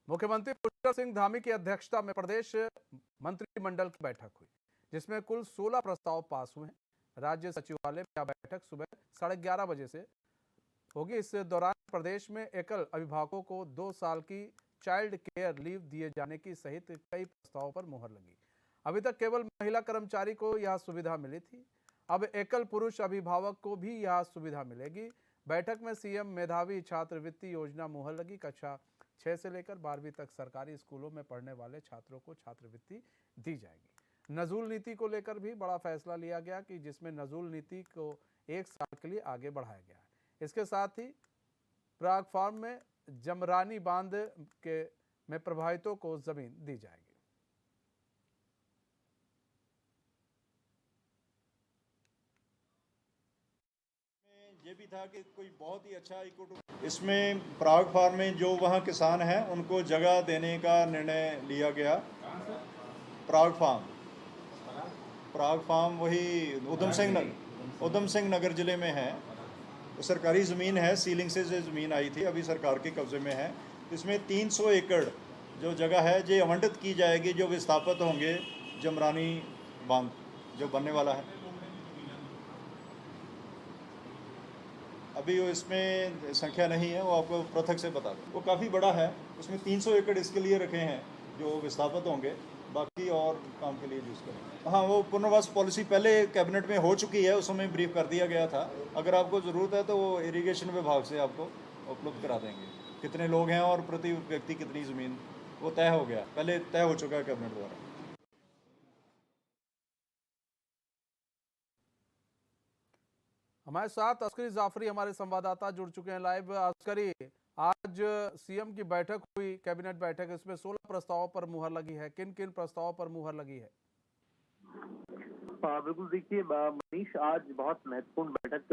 मुख्यमंत्री पुष्कर सिंह धामी की अध्यक्षता में प्रदेश मंत्रिमंडल की बैठक हुई, जिसमें कुल 16 प्रस्ताव पास हुए हैं। राज्य सचिवालय में यह बैठक सुबह 11:30 बजे से होगी। इस दौरान प्रदेश में एकल अभिभावकों को 2 साल की चाइल्ड केयर लीव दिए जाने की सहित कई प्रस्तावों पर मुहर लगी। अभी तक केवल महिला कर्मचारी को यह सुविधा मिली थी, अब एकल पुरुष अभिभावक को भी यह सुविधा मिलेगी। बैठक में सीएम मेधावी छात्रवृत्ति योजना मुहर लगी। कक्षा 6 से लेकर 12वीं तक सरकारी स्कूलों में पढ़ने वाले छात्रों को छात्रवृत्ति दी जाएगी। नजूल नीति को लेकर भी बड़ा फैसला लिया गया कि जिसमें नजूल नीति को 1 साल के लिए आगे बढ़ाया गया है। इसके साथ ही प्राग फार्म में जमरानी बांध में प्रभावितों को जमीन दी जाएगी। ये भी था कि कोई बहुत ही अच्छा इसमें प्राग फार्म में जो वहाँ किसान हैं उनको जगह देने का निर्णय लिया गया। प्राग फार्म वही उधम सिंह नगर जिले में है। तो सरकारी ज़मीन है, सीलिंग से जो ज़मीन आई थी अभी सरकार के कब्ज़े में है। इसमें 300 एकड़ जो जगह है ये आवंटित की जाएगी, जो विस्थापित होंगे जमरानी बांध जो बनने वाला है। अभी वो इसमें संख्या नहीं है, वो आपको पृथक से बता दें। वो काफ़ी बड़ा है, उसमें 300 एकड़ इसके लिए रखे हैं जो विस्थापित होंगे, बाकी और काम के लिए यूज़ करेंगे। हाँ, वो पुनर्वास पॉलिसी पहले कैबिनेट में हो चुकी है, उस समय ब्रीफ कर दिया गया था। अगर आपको ज़रूरत है तो वो इरिगेशन विभाग से आपको उपलब्ध करा देंगे। कितने लोग हैं और प्रति व्यक्ति कितनी ज़मीन, वो तय हो गया, पहले तय हो चुका है कैबिनेट द्वारा। हमारे साथ अस्करी जाफरी हमारे संवाददाता जुड़ चुके हैं लाइव। अस्करी, आज सीएम की बैठक हुई, कैबिनेट बैठक, इसमें 16 प्रस्तावों पर मुहर लगी है। किन किन प्रस्तावों पर मुहर लगी है? बिल्कुल, देखिए मनीष, आज बहुत महत्वपूर्ण बैठक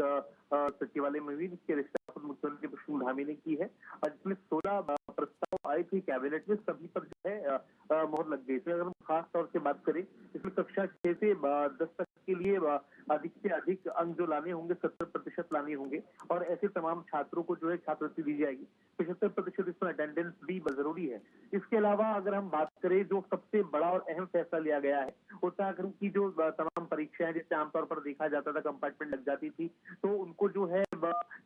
सचिवालय में हुई, जिसकी अध्यक्षता मुख्यमंत्री पुष्कर सिंह धामी ने की है। जिसमें 16 प्रस्ताव आए थे कैबिनेट में, सभी पर जो है मुहर लग गई। इसमें अगर हम खास तौर से बात करें, इसमें कक्षा 6 से 10 तक के लिए अधिक से अधिक अंक जो लाने होंगे 70% लाने होंगे, और ऐसे तमाम छात्रों को जो है छात्रवृत्ति दी जाएगी। 75% इसमें अटेंडेंस भी जरूरी है। इसके अलावा अगर हम बात करें, जो सबसे बड़ा और अहम फैसला लिया गया है, उत्तराखंड की जो तमाम परीक्षाएं जिससे आमतौर पर देखा जाता था कंपार्टमेंट लग जाती थी, तो उनको जो है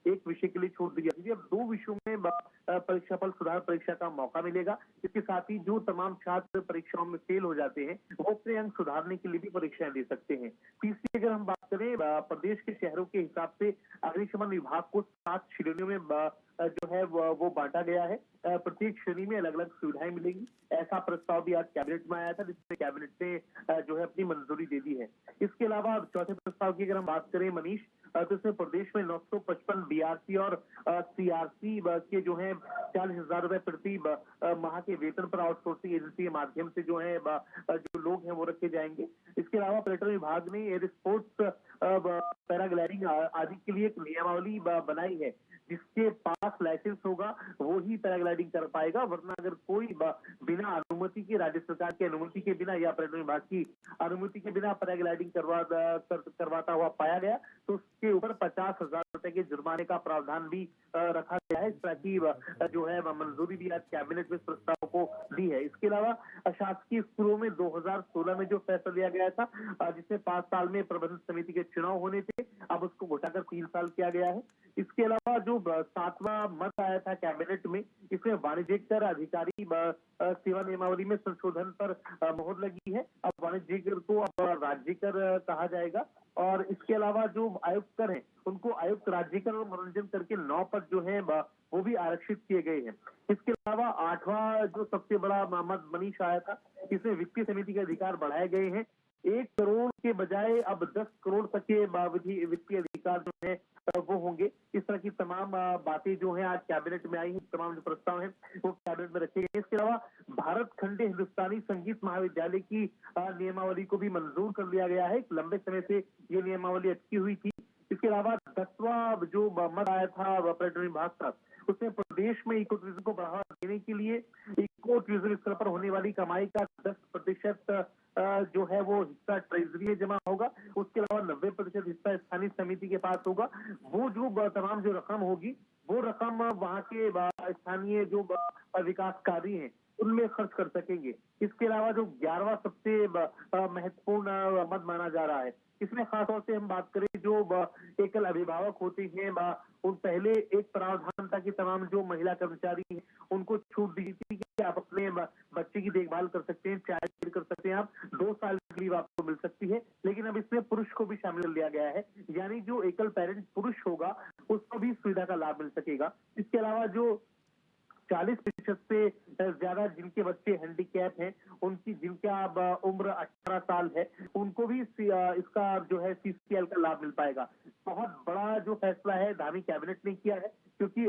एक विषय के लिए छूट दी जाती थी। अब 2 विषयों में परीक्षाफल सुधार परीक्षा का मौका मिलेगा। इसके साथ ही जो तमाम छात्र परीक्षाओं में फेल हो जाते हैं, वो अपने अंक सुधारने के लिए भी परीक्षाएं दे सकते हैं। तीसरी अगर हम बात करें, प्रदेश के शहरों के हिसाब से अग्निशमन विभाग को 7 श्रेणियों में जो है वो बांटा गया है। प्रत्येक श्रेणी में अलग अलग सुविधाएं मिलेंगी। ऐसा प्रस्ताव भी आज कैबिनेट में आया था, जिसमें कैबिनेट ने जो है अपनी मंजूरी दे दी है। इसके अलावा चौथे प्रस्ताव की अगर हम बात करें मनीष, तो इसमें प्रदेश में 955 बीआरसी और सीआरसी के जो है 40,000 रुपए प्रति माह के वेतन पर आउटसोर्सिंग एजेंसी के माध्यम से जो है जो लोग हैं वो रखे जाएंगे। इसके अलावा पर्यटन विभाग ने एयर स्पोर्ट्स, पैराग्लाइडिंग आदि के लिए एक नियमावली बनाई है, जिसके पास लाइसेंस होगा वो ही पैराग्लाइडिंग कर पाएगा, वरना अगर कोई बिना अनुमति के, राज्य सरकार की अनुमति के बिना या पर्यटन विभाग की अनुमति के बिना पैराग्लाइडिंग करवाता हुआ पाया गया, तो उसके ऊपर 50,000 रुपए के जुर्माने का प्रावधान भी रखा गया है। इस तरह की जो है मंजूरी भी आज कैबिनेट में प्रस्ताव को दी है। इसके अलावा शासकीय स्कूलों में 2016 में जो फैसला लिया गया था, जिसमें 5 साल में प्रबंधन समिति के चुनाव होने थे, अब उसको घटाकर 3 साल किया गया है। इसके अलावा जो 7वां मत आया था कैबिनेट में, इसमें वाणिज्यिक अधिकारी सेवा नियमावली में संशोधन पर मोहर लगी है। अब वाणिज्यिक को अब राज्य कर कहा जाएगा, और इसके अलावा जो आयुक्त कर हैं, उनको आयुक्त राज्य कर और मनोरंजन करके 9 पद जो है वो भी आरक्षित किए गए हैं। इसके अलावा 8वां जो सबसे बड़ा मत मनीष आया था, इसमें वित्तीय समिति के अधिकार बढ़ाए गए हैं। 1 करोड़ के बजाय अब 10 करोड़ तक के वित्तीय अधिकार जो है वो होंगे। इस तरह की तमाम बातें जो हैं आज कैबिनेट में आई हैं, तमाम जो प्रस्ताव हैं वो कैबिनेट में रखे गए। इसके अलावा भारत खंडे हिंदुस्तानी संगीत महाविद्यालय की नियमावली को भी मंजूर कर लिया गया है। लंबे समय से ये नियमावली अटकी हुई थी। इसके अलावा 10वां जो मत आया था पर्यटन विभाग का, उसमें प्रदेश में इको टूरिज्म को बढ़ावा देने के लिए इको टूरिज्म स्तर पर होने वाली कमाई का 10% जो है वो हिस्सा ट्रेजरी में जमा होगा। उसके अलावा 90% हिस्सा स्थानीय समिति के पास होगा। वो जो तमाम जो रकम होगी वो रकम वहाँ के स्थानीय जो विकास कार्य हैं उनमें खर्च कर सकेंगे। इसके अलावा जो 11वां सबसे महत्वपूर्ण मद माना जा रहा है, इसमें खास तौर से हम बात करें जो एकल अभिभावक होते हैं, उन पहले एक प्रावधान था कि तमाम जो महिला कर्मचारी हैं उनको छूट दी थी कि आप अपने बच्चे की देखभाल कर सकते हैं, चाइल्ड केयर कर सकते हैं, आप 2 साल की लीव आपको मिल सकती है। लेकिन अब इसमें पुरुष को भी शामिल लिया गया है, यानी जो एकल पेरेंट पुरुष होगा उसको भी सुविधा का लाभ मिल सकेगा। इसके अलावा जो 40% से ज्यादा जिनके बच्चे हैंडीकैप हैं, उनकी जिनका अब उम्र 18 साल है, उनको भी इसका जो है सीसीएल का लाभ मिल पाएगा। बहुत बड़ा जो फैसला है धामी कैबिनेट ने किया है, क्योंकि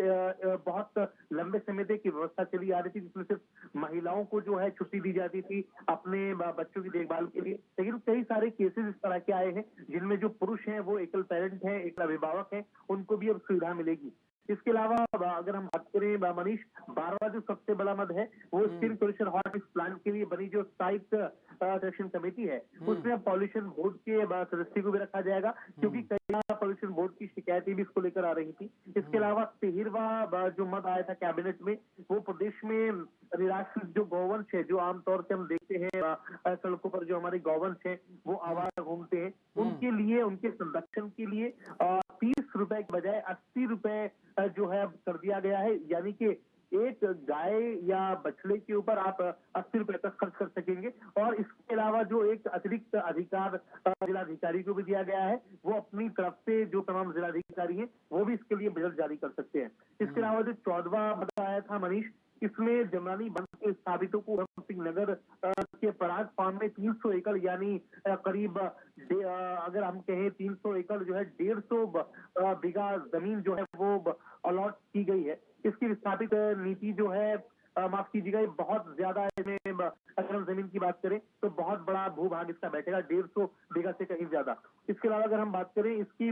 बहुत लंबे समय तक की व्यवस्था चली आ रही थी जिसमें सिर्फ महिलाओं को जो है छुट्टी दी जाती थी अपने बच्चों की देखभाल के लिए। लेकिन कई सारे केसेस इस तरह के आए हैं जिनमें जो पुरुष हैं वो एकल पेरेंट हैं, एकल अभिभावक हैं, उनको भी अब सुविधा मिलेगी। इसके अलावा अगर हम बात करें मनीष, 12वां जो सबसे बड़ा मद है वो स्किन सोल्यूशन हॉट प्लांट के लिए बनी जो स्थायिक सेक्शन कमेटी है, उसमें पॉल्यूशन बोर्ड के सदस्य को भी रखा जाएगा, क्योंकि कई पॉल्यूशन बोर्ड की शिकायतें भी इसको लेकर आ रही थी। इसके अलावा 13वां जो मद आया था कैबिनेट में, वो प्रदेश में निराश्रित जो गौवंश है, जो आमतौर से हम देखते हैं सड़कों पर जो हमारे गौवंश है वो आवारा घूमते हैं, उनके लिए, उनके संरक्षण के लिए 30 रुपए के बजाय 80 रुपए जो है कर दिया गया है, यानी कि एक गाय या बछड़े के ऊपर आप 80 रुपए तक खर्च कर सकेंगे। और इसके अलावा जो एक अतिरिक्त अधिकार जिलाधिकारी को भी दिया गया है, वो अपनी तरफ से जो तमाम जिलाधिकारी हैं वो भी इसके लिए बजट जारी कर सकते हैं। इसके अलावा जो 14वां बताया था मनीष, इसमें जमरानी बंद के स्थापितों को उधम सिंह नगर के पराग फार्म में 300 एकड़ यानी करीब अगर हम कहें 300 एकड़ जो है 150 बीघा जमीन जो है वो अलॉट की गई है। इसकी विस्थापित नीति जो है माफ कीजिएगा, ये बहुत ज्यादा है। अगर हम जमीन की बात करें तो बहुत बड़ा भूभाग इसका बैठेगा, 150 बीघा से कहीं ज्यादा। इसके अलावा अगर हम बात करें इसकी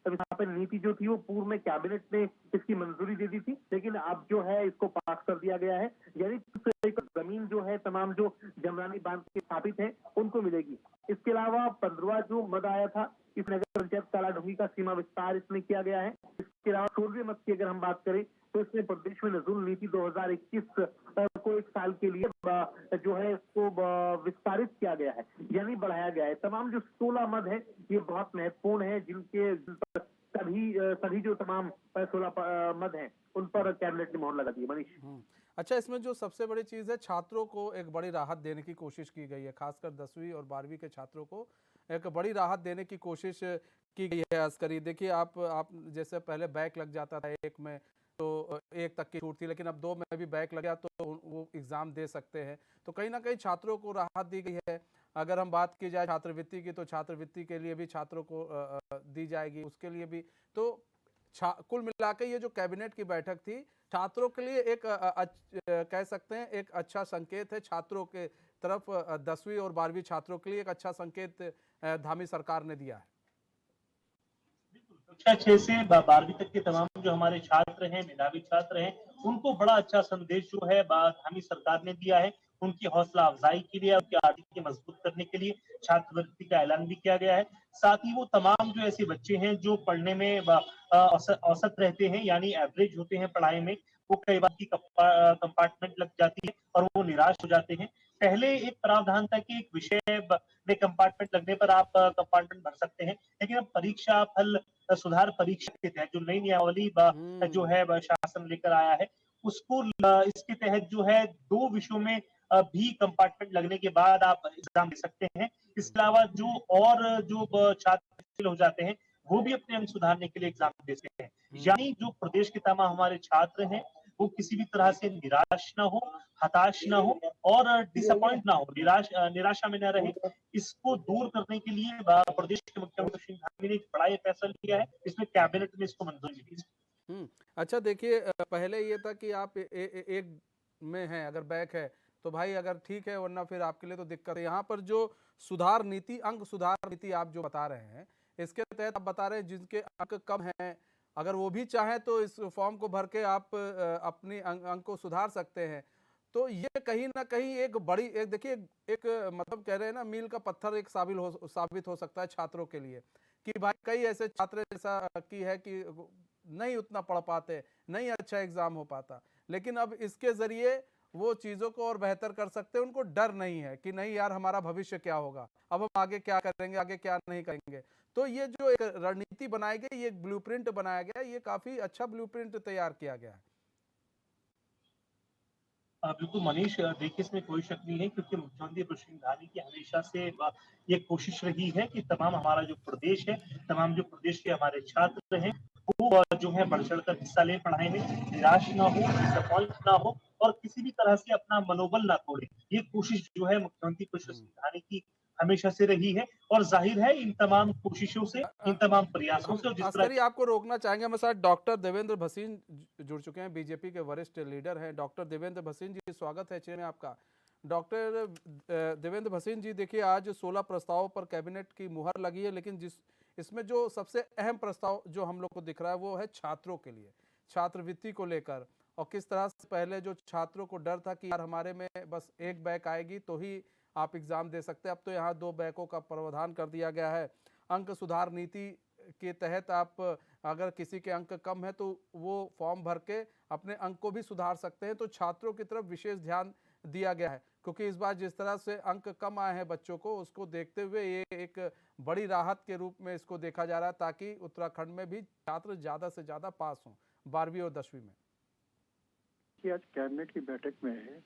विस्थापित नीति जो थी वो पूर्व में कैबिनेट ने इसकी मंजूरी दे दी थी, लेकिन अब जो है इसको पास कर दिया गया है, यानी जमीन जो है तमाम जो जमरानी बांध के स्थापित है उनको मिलेगी। इसके अलावा 15वां जो मद आया था, इस नगर पंचायत कालाढूंगी का सीमा विस्तार इसमें किया गया है। इसके अलावा 16वें मद की अगर हम बात करें तो इसमें प्रदेश में नजूल नीति 2021 को 1 साल के लिए जो है इसको विस्तारित किया गया है, यानी बढ़ाया गया है। तमाम जो 16 मद है ये बहुत महत्वपूर्ण है, जिनके सभी जो तमाम 16 मद हैं उन पर कैबिनेट ने मोहर लगा दी है। मनीष, अच्छा, इसमें जो सबसे बड़ी चीज़ है, छात्रों को एक बड़ी राहत देने की कोशिश की गई है, खासकर 10वीं और 12वीं के छात्रों को एक बड़ी राहत देने की कोशिश की गई है। अस्करी, देखिए आप जैसे पहले बैक लग जाता था एक में तो 1 तक की छूट थी, लेकिन अब 2 में भी बैक लग गया तो वो एग्ज़ाम दे सकते हैं, तो कहीं ना कहीं छात्रों को राहत दी गई है। अगर हम बात की जाए छात्रवृत्ति की, तो छात्रवृत्ति के लिए भी छात्रों को दी जाएगी, उसके लिए भी। तो कुल मिलाकर ये जो कैबिनेट की बैठक थी, छात्रों के लिए एक कह सकते हैं एक अच्छा संकेत है, छात्रों के तरफ 10वीं और 12वीं छात्रों के लिए एक अच्छा संकेत धामी सरकार ने दिया है। कक्षा 6 से 12वीं तक के तमाम जो हमारे छात्र हैं, मेधावी छात्र हैं, उनको बड़ा अच्छा संदेश जो है धामी सरकार ने दिया है। उनकी हौसला अफजाई के लिए, उनकी आर्थिक मजबूत करने के लिए छात्रवृत्ति का ऐलान भी किया गया है। साथ ही वो तमाम जो ऐसे बच्चे हैं जो पढ़ने में औसत रहते हैं, यानी एवरेज होते हैं पढ़ाई में, वो कई बार की कंपार्टमेंट लग जाती है और वो निराश हो जाते हैं। पहले एक प्रावधान था कि एक विषय में कंपार्टमेंट लगने पर आप कंपार्टमेंट भर सकते हैं, लेकिन अब परीक्षा फल सुधार परीक्षा के तहत जो नई नियमावली जो है शासन लेकर आया है, उसको इसके तहत जो है 2 विषयों में भी कंपार्टमेंट लगने के बाद आप एग्जाम दे सकते हैं। इसके अलावा जो छात्र फेल हो जाते हैं वो भी अपने अंक सुधारने के लिए एग्जाम दे सकते हैं। यानी जो प्रदेश के तमाम हमारे छात्र हैं वो किसी भी तरह से निराश ना हो, हताश ना हो और डिसअपॉइंट ना हो, निराशा में न रहे। इसको दूर करने के लिए प्रदेश के मुख्यमंत्री श्री धामी ने एक बड़ा ये फैसला लिया है, इसमें कैबिनेट ने इसको मंजूरी दी है। अच्छा, देखिए पहले ये था कि आप एक में हैं, अगर बैक है तो भाई अगर ठीक है, वरना फिर आपके लिए तो दिक्कत है। यहाँ पर जो सुधार नीति, अंक सुधार नीति आप जो बता रहे हैं, इसके तहत आप बता रहे हैं जिनके अंक कम हैं, अगर वो भी चाहें तो इस फॉर्म को भर के आप अपनी अंक को सुधार सकते हैं। तो ये कहीं ना कहीं एक बड़ी, एक देखिए, एक मतलब कह रहे हैं ना, मील का पत्थर एक साबित हो सकता है छात्रों के लिए, कि भाई कई ऐसे छात्र जैसा की है कि नहीं उतना पढ़ पाते, नहीं अच्छा एग्जाम हो पाता। लेकिन अब इसके जरिए वो चीज़ों को और बेहतर कर सकते हैं। उनको डर नहीं है कि नहीं यार हमारा भविष्य क्या होगा, अब हम आगे क्या करेंगे, आगे क्या नहीं करेंगे। तो ये जो एक रणनीति बनाई गई, ये एक ब्लूप्रिंट बनाया गया, ये काफी अच्छा ब्लूप्रिंट तैयार किया गया है। बिल्कुल मनीष, देखिए इसमें कोई शक नहीं है क्योंकि मुख्यमंत्री दुष्यंत धामी की हमेशा से ये कोशिश रही है कि तमाम हमारा जो प्रदेश है, तमाम जो प्रदेश के हमारे छात्र हैं, वो जो है बढ़-चढ़ कर हिस्सा लें पढ़ाई में, निराश ना हो, डिसअपॉइंट ना हो और किसी भी तरह से अपना मनोबल ना तोड़ें। ये कोशिश जो है मुख्यमंत्री दुष्यंत धामी की हमेशा से रही है और ज़ाहिर है इन तमाम कोशिशों से, इन तमाम प्रयासों हम से और जिस तरह अस्करी आपको रोकना चाहेंगे, हमारे साथ डॉक्टर देवेंद्र भसीन जुड़ चुके हैं, बीजेपी के वरिष्ठ लीडर हैं। डॉक्टर देवेंद्र भसीन जी, स्वागत है चैनल में आपका। डॉक्टर देवेंद्र भसीन जी, देखिए आज 16 प्रस्तावों पर कैबिनेट की मुहर लगी है, लेकिन जिस इसमें जो सबसे अहम प्रस्ताव जो हम लोग को दिख रहा है वो है छात्रों के लिए, छात्रवृत्ति को लेकर। और किस तरह से पहले जो छात्रों को डर था कि यार हमारे में बस एक बैक आएगी तो ही आप एग्जाम दे सकते हैं, अब तो यहाँ 2 बैकों का प्रावधान कर दिया गया है। अंक सुधार नीति के तहत आप अगर किसी के अंक कम है तो वो फॉर्म भर के अपने अंक को भी सुधार सकते हैं। तो छात्रों की तरफ विशेष ध्यान दिया गया है, क्योंकि इस बार जिस तरह से अंक कम आए हैं बच्चों को, उसको देखते हुए ये एक बड़ी राहत के रूप में इसको देखा जा रहा है, ताकि उत्तराखंड में भी छात्र ज़्यादा से ज़्यादा पास हों 12वीं और 10वीं में। कि आज कैबिनेट की बैठक में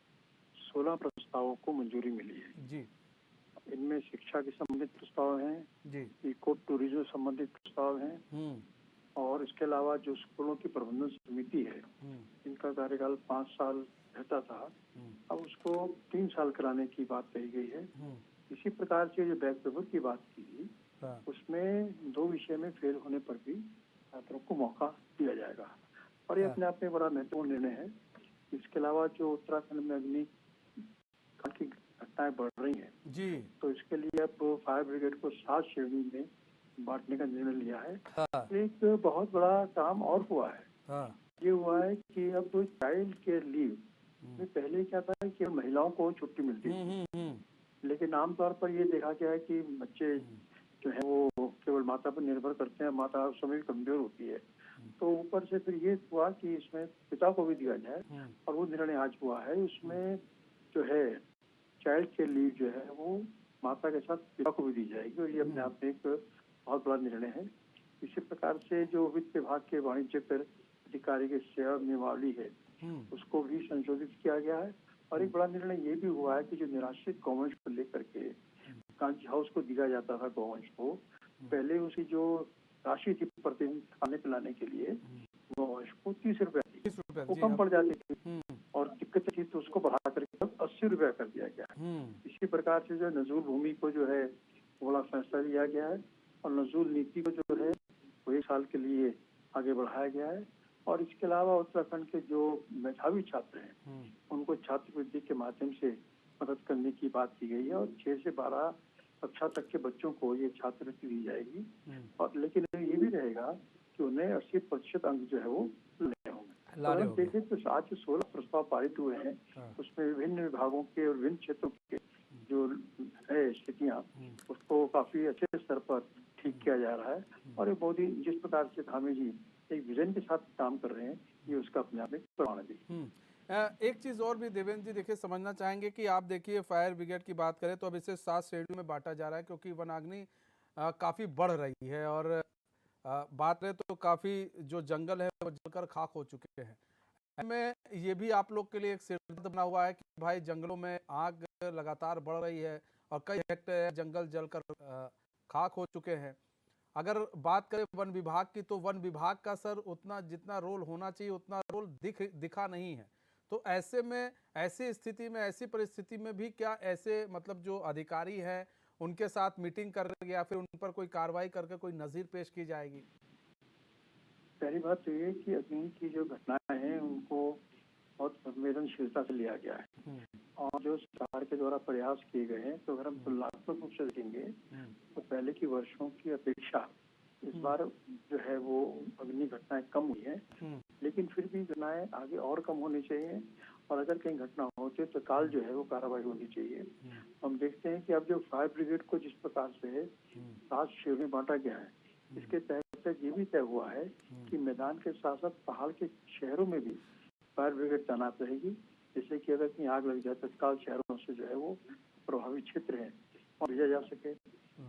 16 प्रस्तावों को मंजूरी मिली है। जी इनमें शिक्षा के संबंधित प्रस्ताव हैं, जी। इको टूरिज्म संबंधित प्रस्ताव हैं और इसके अलावा जो स्कूलों की प्रबंधन समिति है, इनका कार्यकाल 5 साल रहता था, अब उसको 3 साल कराने की बात कही गई है। इसी प्रकार से जो बैक पेपर की बात की, उसमें 2 विषय में फेल होने पर भी छात्रों को मौका दिया जाएगा और ये अपने आप में बड़ा महत्वपूर्ण निर्णय है। इसके अलावा जो उत्तराखंड में अग्निकांड की घटनाएं बढ़ रही हैं जी, तो इसके लिए अब फायर ब्रिगेड को 7 श्रेणी में बांटने का निर्णय लिया है। एक बहुत बड़ा काम और हुआ है, ये हुआ है कि अब तो चाइल्ड केयर लीव में पहले क्या था कि महिलाओं को छुट्टी मिलती थी, लेकिन आमतौर पर ये देखा गया है कि बच्चे जो है वो केवल माता पर निर्भर करते हैं, माता उस समय कमजोर होती है, तो ऊपर से फिर ये हुआ कि इसमें पिता को भी दिया जाए और वो निर्णय आज हुआ है। उसमें जो है चाइल्ड केयर लीव जो है वो माता के साथ पिता को भी दी जाएगी और ये अपने आप में एक बहुत बड़ा निर्णय है। इसी प्रकार से जो वित्त विभाग के वाणिज्य कर अधिकारी की सेवा नियमावली है, उसको भी संशोधित किया गया है और एक बड़ा निर्णय ये भी हुआ है कि जो निराश्रित गौवंश को लेकर के गांधी हाउस को दिया जाता था गौवंश को, पहले उसकी जो राशि थी प्रतिदिन खाने पिलाने के लिए गौवंश को 30 रुपया थी, वो कम पड़ जाती थी और दिक्कत थी तो उसको बढ़ा करके 80 रुपया कर दिया गया। इसी प्रकार से जो नजूल भूमि को जो है बड़ा फैसला लिया गया है और नजूल नीति को जो है वो 1 साल के लिए आगे बढ़ाया गया है। और इसके अलावा उत्तराखंड के जो मेधावी छात्र हैं उनको छात्रवृत्ति के माध्यम से मदद करने की बात की गई है और 6 से 12 कक्षा तक के बच्चों को ये छात्रवृत्ति दी जाएगी और लेकिन ये भी रहेगा कि उन्हें 80% अंक जो है वो लेने होंगे। अगर हम देखें तो आज जो 16 प्रस्ताव पारित हुए हैं उसमें विभिन्न विभागों के और विभिन्न क्षेत्रों के जो है स्थितियाँ उसको काफी अच्छे स्तर पर ठीक किया जा रहा है और ये मोदी जिस प्रकार से धामी जी एक विजन के साथ काम कर रहे हैं, ये उसका अपने आप में प्रमाण है। एक चीज़ और भी देवेंद्र जी देखिए समझना चाहेंगे कि आप देखिए फायर ब्रिगेड की बात करें तो अब इसे 7 श्रेणियों में बांटा जा रहा है, क्योंकि वनाग्नि काफ़ी बढ़ रही है और बात करें तो काफ़ी जो जंगल है वो जलकर खाक हो चुके हैं। में ये भी आप लोग के लिए एक सिरदर्द बना हुआ है कि भाई जंगलों में आग लगातार बढ़ रही है और कई हेक्टेयर जंगल जलकर खाक हो चुके हैं। अगर बात करें वन विभाग की, तो वन विभाग का सर उतना जितना रोल होना चाहिए उतना रोल दिखा नहीं है। तो ऐसे में, ऐसी स्थिति में, ऐसी परिस्थिति में भी क्या ऐसे मतलब जो अधिकारी हैं उनके साथ मीटिंग कर या फिर उन पर कोई कार्रवाई करके कोई नज़ीर पेश की जाएगी? पहली बात तो ये कि अग्नि की जो घटनाएं हैं उनको बहुत संवेदनशीलता से लिया गया है और जो सरकार के द्वारा प्रयास किए गए हैं, तो अगर हम तुलनात्मक रूप से देखेंगे तो पहले की वर्षों की अपेक्षा इस बार जो है वो अग्नि घटनाएं कम हुई हैं, लेकिन फिर भी घटनाएं आगे और कम होनी चाहिए और अगर कहीं घटना होती है तो काल जो है वो कार्रवाई होनी चाहिए। हम देखते हैं कि अब जो फायर ब्रिगेड को जिस प्रकार से 7 श्रेणी में बांटा गया है, इसके तहत ये भी तय हुआ है कि मैदान के साथ साथ पहाड़ के शहरों में भी फायर ब्रिगेड तैनात रहेगी, जिससे कि अगर कहीं आग लग जाए तत्काल शहरों से जो है वो प्रभावित क्षेत्र है और भेजा जा सके।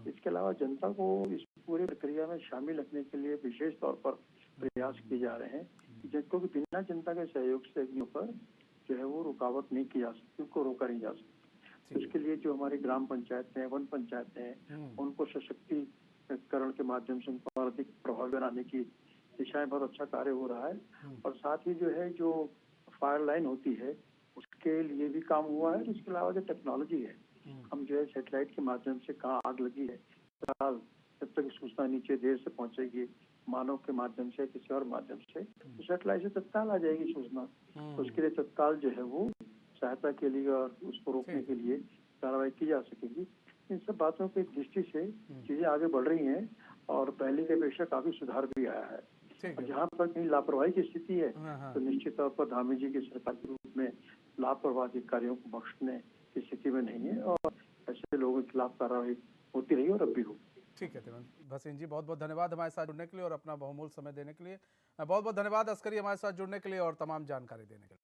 इसके अलावा जनता को इस पूरे प्रक्रिया में शामिल रखने के लिए विशेष तौर पर प्रयास किए जा रहे हैं, जिनको भी बिना जनता के सहयोग से अग्नियों पर जो है वो रुकावट नहीं की जा सकती, उनको रोका नहीं जा सकता। इसके लिए जो हमारी ग्राम पंचायतें हैं, वन पंचायतें हैं, उनको सशक्तिकरण के माध्यम से उनको और अधिक प्रभावी बनाने की दिशा में बहुत अच्छा कार्य हो रहा है। और साथ ही जो है जो फायर लाइन होती है उसके लिए भी काम हुआ है। इसके अलावा जो टेक्नोलॉजी है, हम जो है सैटेलाइट के माध्यम से कहाँ आग लगी है, जब तक सूचना नीचे देर से पहुंचेगी मानव के माध्यम से किसी और माध्यम से, तो सैटेलाइट से तत्काल आ जाएगी सूचना। तो उसके लिए तत्काल जो है वो सहायता के लिए और उसको रोकने के लिए कार्रवाई की जा सकेगी। इन सब बातों की दृष्टि से चीजें आगे बढ़ रही हैं और पहले की अपेक्षा काफी सुधार भी आया है। और जहाँ पर कहीं लापरवाही की स्थिति है तो निश्चित तौर पर धामी जी की सरकार के रूप में लापरवाह अधिकारियों को बख्शने की स्थिति में नहीं है और ऐसे लोगों के खिलाफ कार्रवाई होती रही और अब भी हो। ठीक है देवेंद्र भसीन जी, बहुत बहुत धन्यवाद हमारे साथ जुड़ने के लिए और अपना बहुमूल्य समय देने के लिए। बहुत बहुत धन्यवाद अस्करी हमारे साथ जुड़ने के लिए और तमाम जानकारी देने के लिए।